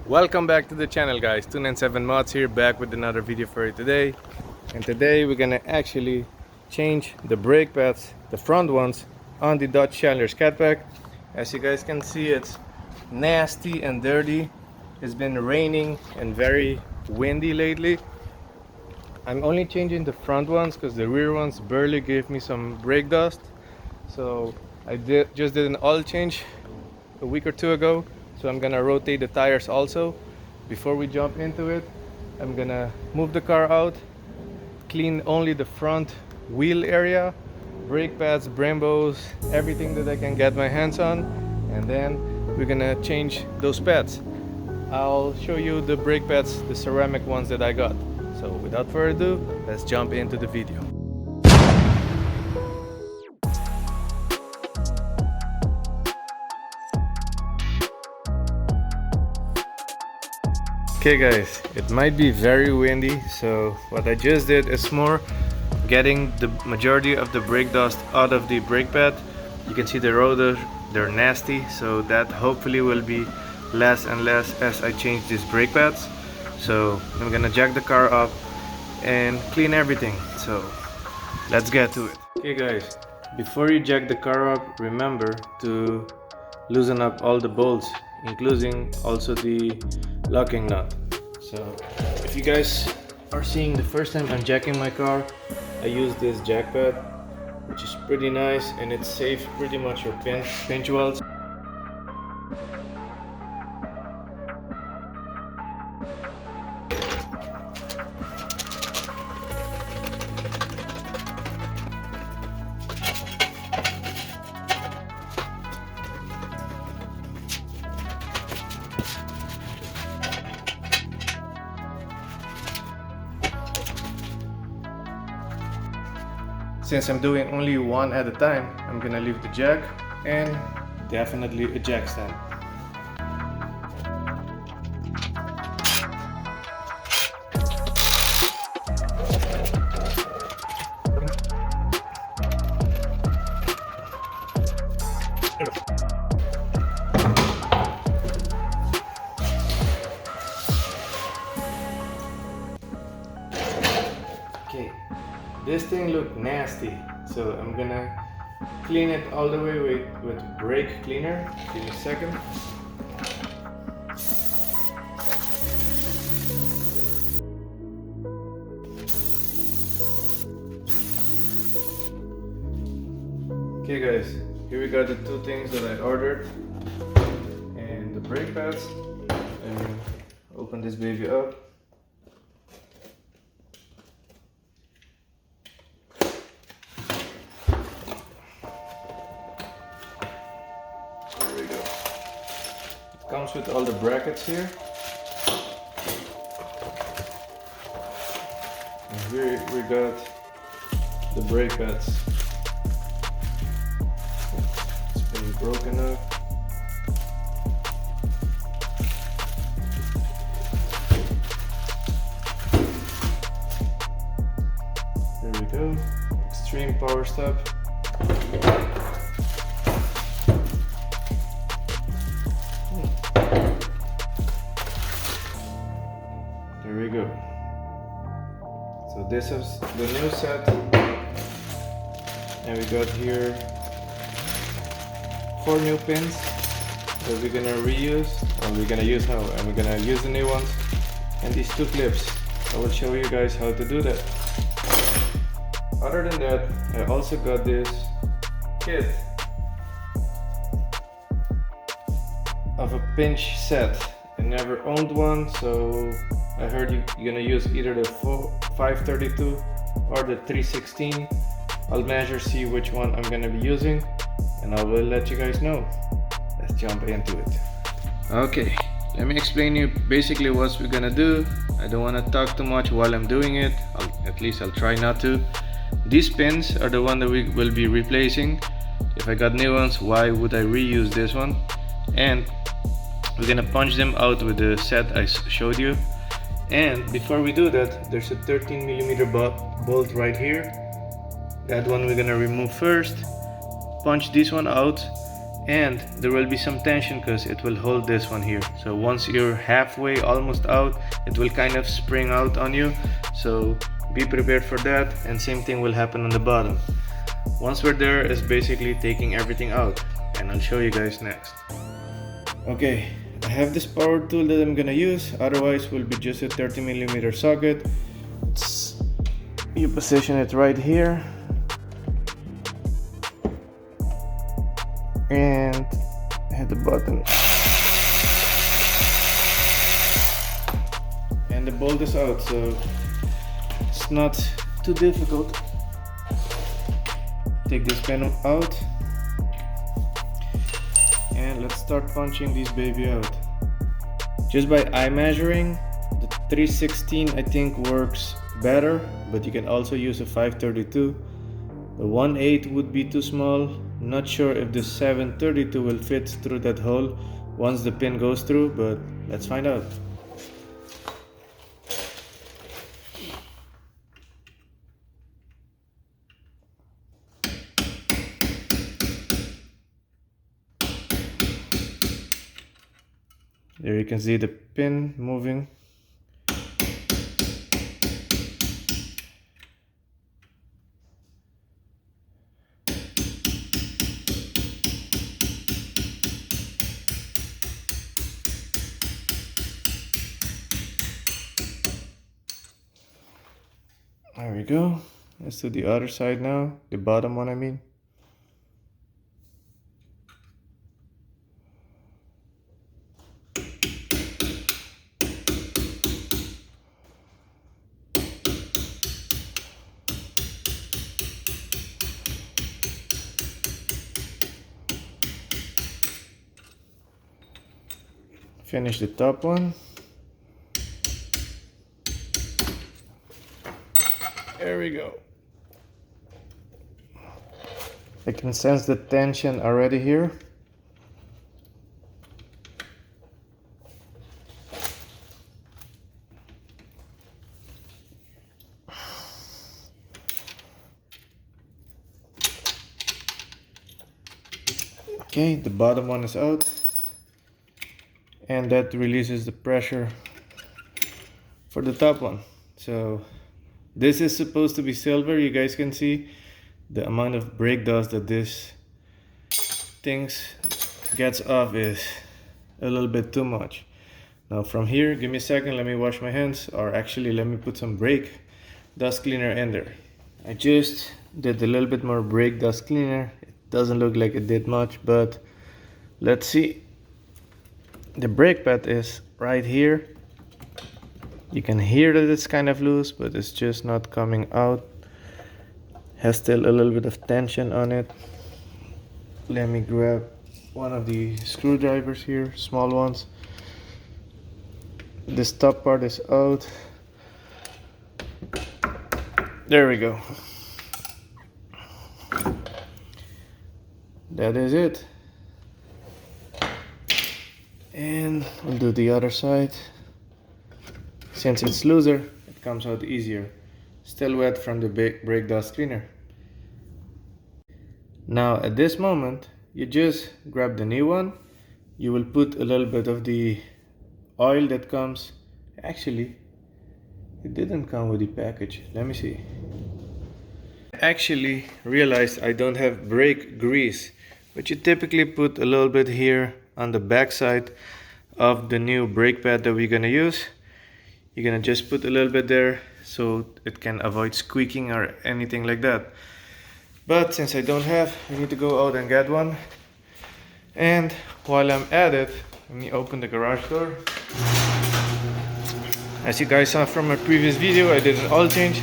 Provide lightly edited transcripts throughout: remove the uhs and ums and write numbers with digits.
Welcome back to the channel, guys. 297 Mods here, back with another video for you today. And today we're gonna actually change the brake pads, the front ones, on the Dodge Challenger's catback. As you guys can see, it's nasty and dirty. It's been raining and very windy lately. I'm only changing the front ones because the rear ones barely gave me some brake dust. So I just did an oil change a week or two ago. So I'm gonna rotate the tires also. Before we jump into it, I'm gonna move the car out, clean only the front wheel area, brake pads, Brembos, everything that I can get my hands on, and then we're gonna change those pads. I'll show you the brake pads, the ceramic ones that I got. So without further ado, let's jump into the video. Okay guys, it might be very windy, so what I just did is more getting the majority of the brake dust out of the brake pad. You can see the rotors, they're nasty, so that hopefully will be less and less as I change these brake pads. So I'm gonna jack the car up and clean everything, so let's get to it. Okay guys, before you jack the car up, remember to loosen up all the bolts, including also the locking nut. So if you guys are seeing the first time I'm jacking my car, I use this jack pad, which is pretty nice, and it saves pretty much your pinch welds. Since I'm doing only one at a time, I'm gonna leave the jack and definitely a jack stand. Okay. This thing looked nasty, so I'm gonna clean it all the way with brake cleaner. Give me a second. Okay guys, here we got the two things that I ordered and the brake pads. And open this baby up. Comes with all the brackets here, and here we got the brake pads. It's been broken up. There we go, extreme power stop. There we go. So this is the new set, and we got here 4 new pins that we're gonna reuse, or we're gonna use now, and we're gonna use the new ones, and these 2 clips. I will show you guys how to do that. Other than that, I also got this kit of a pinch set. I never owned one, so I heard you're gonna use either the 532 or the 316. I'll measure, see which one I'm gonna be using, and I will let you guys know. Let's jump into it. Okay, let me explain you basically what we're gonna do. I don't want to talk too much while I'm doing it. At least I'll try not to. These pins are the one that we will be replacing. If I got new ones, why would I reuse this one? And we're gonna punch them out with the set I showed you. And before we do that, there's a 13mm bolt right here. That one we're gonna remove first. Punch this one out, and there will be some tension because it will hold this one here. So once you're halfway almost out, it will kind of spring out on you, so be prepared for that. And same thing will happen on the bottom. Once we're there, it's basically taking everything out, and I'll show you guys next. Okay, I have this power tool that I'm gonna use, otherwise will be just a 30mm socket. You position it right here and hit the button, and the bolt is out, so it's not too difficult. Take this pin out and let's start punching this baby out. Just by eye measuring, the 316 I think works better, but you can also use a 532. The 1/8 would be too small. Not sure if the 732 will fit through that hole once the pin goes through, but let's find out. There you can see the pin moving. There we go. Let's do the other side now, the bottom one I mean. Finish the top one. There we go. I can sense the tension already here. Okay, the bottom one is out, and that releases the pressure for the top one. So this is supposed to be silver. You guys can see the amount of brake dust that this things gets off is a little bit too much. Now from here, give me a second, let me wash my hands, or actually let me put some brake dust cleaner in there. I just did a little bit more brake dust cleaner. It doesn't look like it did much, but let's see. The brake pad is right here. You can hear that it's kind of loose, but it's just not coming out. Has still a little bit of tension on it. Let me grab one of the screwdrivers here, small ones. This top part is out. There we go. That is it. And we'll do the other side. Since it's looser, it comes out easier. Still wet from the brake dust cleaner. Now at this moment, you just grab the new one. You will put a little bit of the oil that comes. Actually, it didn't come with the package. Let me see. I actually realized I don't have brake grease, but you typically put a little bit here on the back side of the new brake pad that we're gonna use. You're gonna just put a little bit there so it can avoid squeaking or anything like that. But since I don't have, I need to go out and get one. And while I'm at it, let me open the garage door. As you guys saw from my previous video, I did an oil change.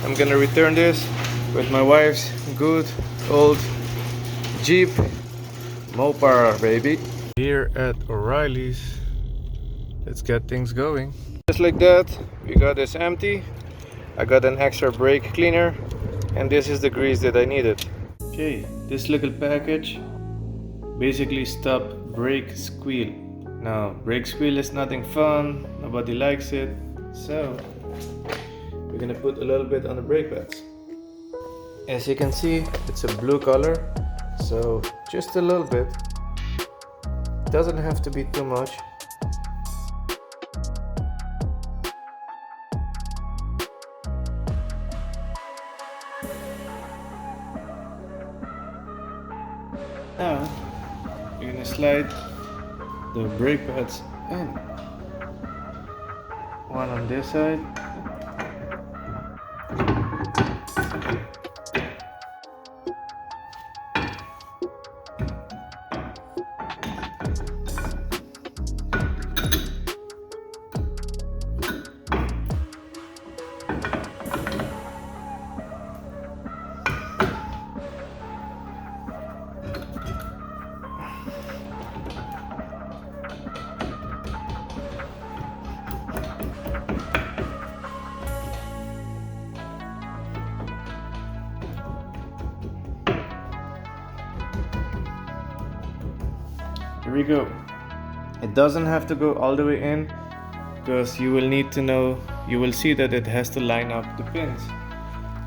I'm gonna return this with my wife's good old Jeep Mopar, baby. Here at O'Reilly's, let's get things going. Just like that, we got this empty. I got an extra brake cleaner, and this is the grease that I needed. Okay, this little package basically stops brake squeal. Now, brake squeal is nothing fun, nobody likes it, so we're gonna put a little bit on the brake pads. As you can see, it's a blue color, so just a little bit. doesn't have to be too much. Now you're gonna slide the brake pads in. One on this side. Here we go. It doesn't have to go all the way in, because you will need to know, you will see that it has to line up the pins,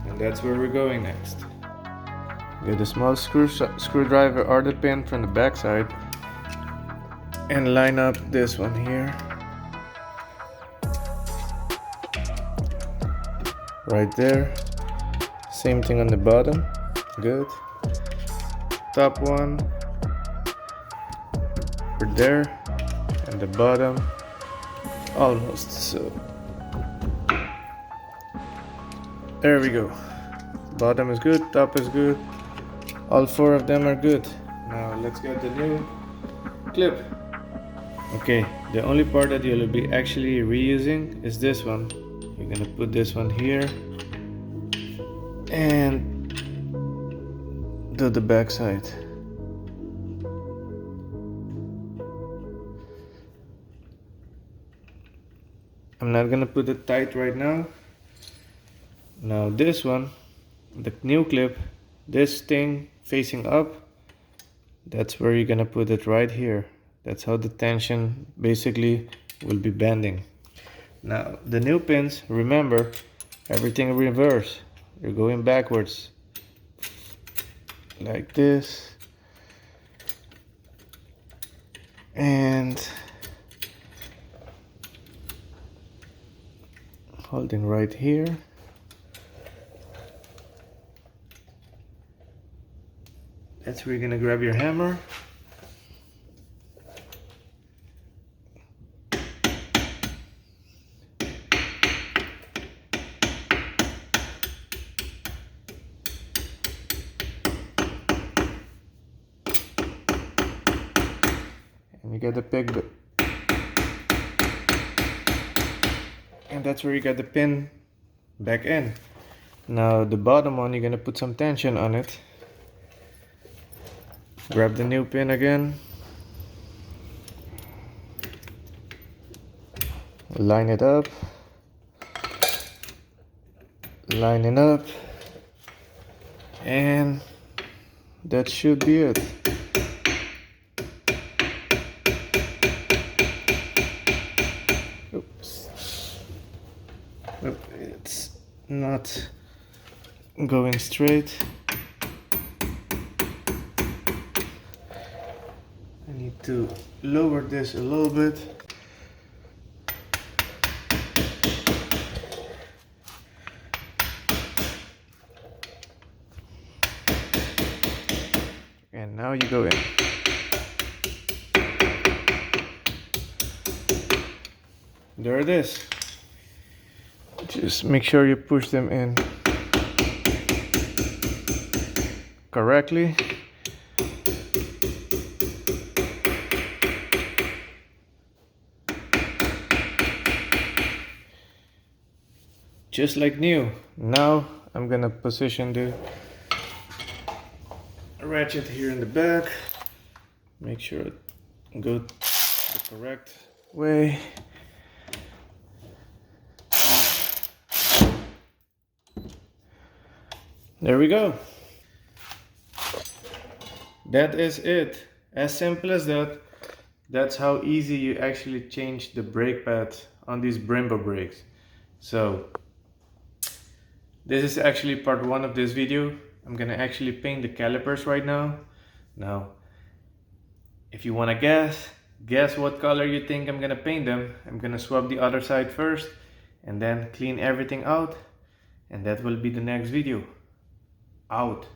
and that's where we're going next. Get a small screwdriver or the pin from the back side and line up this one here, right there. Same thing on the bottom. Good. Top one right there, and the bottom almost so. There we go. Bottom is good, top is good, all four of them are good. Now let's get the new clip. Okay, the only part that you'll be actually reusing is this one. You're gonna put this one here and do the back side. I'm not gonna put it tight right now. Now this one, the new clip, this thing facing up, that's where you're gonna put it right here. That's how the tension basically will be bending. Now the new pins, remember, everything in reverse. You're going backwards like this, and holding right here. That's where you're gonna grab your hammer. And you get the peg bit. And that's where you got the pin back in. Now the bottom one, you're gonna put some tension on it. Grab the new pin again, line it up, line it up, and that should be it. Oops. It's not going straight. I need to lower this a little bit. And now you go in. There it is. Just make sure you push them in correctly. Just like new. Now I'm gonna position the ratchet here in the back. Make sure it goes the correct way. There we go. That is it. As simple as that. That's how easy you actually change the brake pad on these Brembo brakes. So this is actually part one of this video. I'm gonna actually paint the calipers right now. Now, if you wanna guess, Guess what color you think I'm gonna paint them? I'm gonna swap the other side first and then clean everything out, and that will be the next video. Out.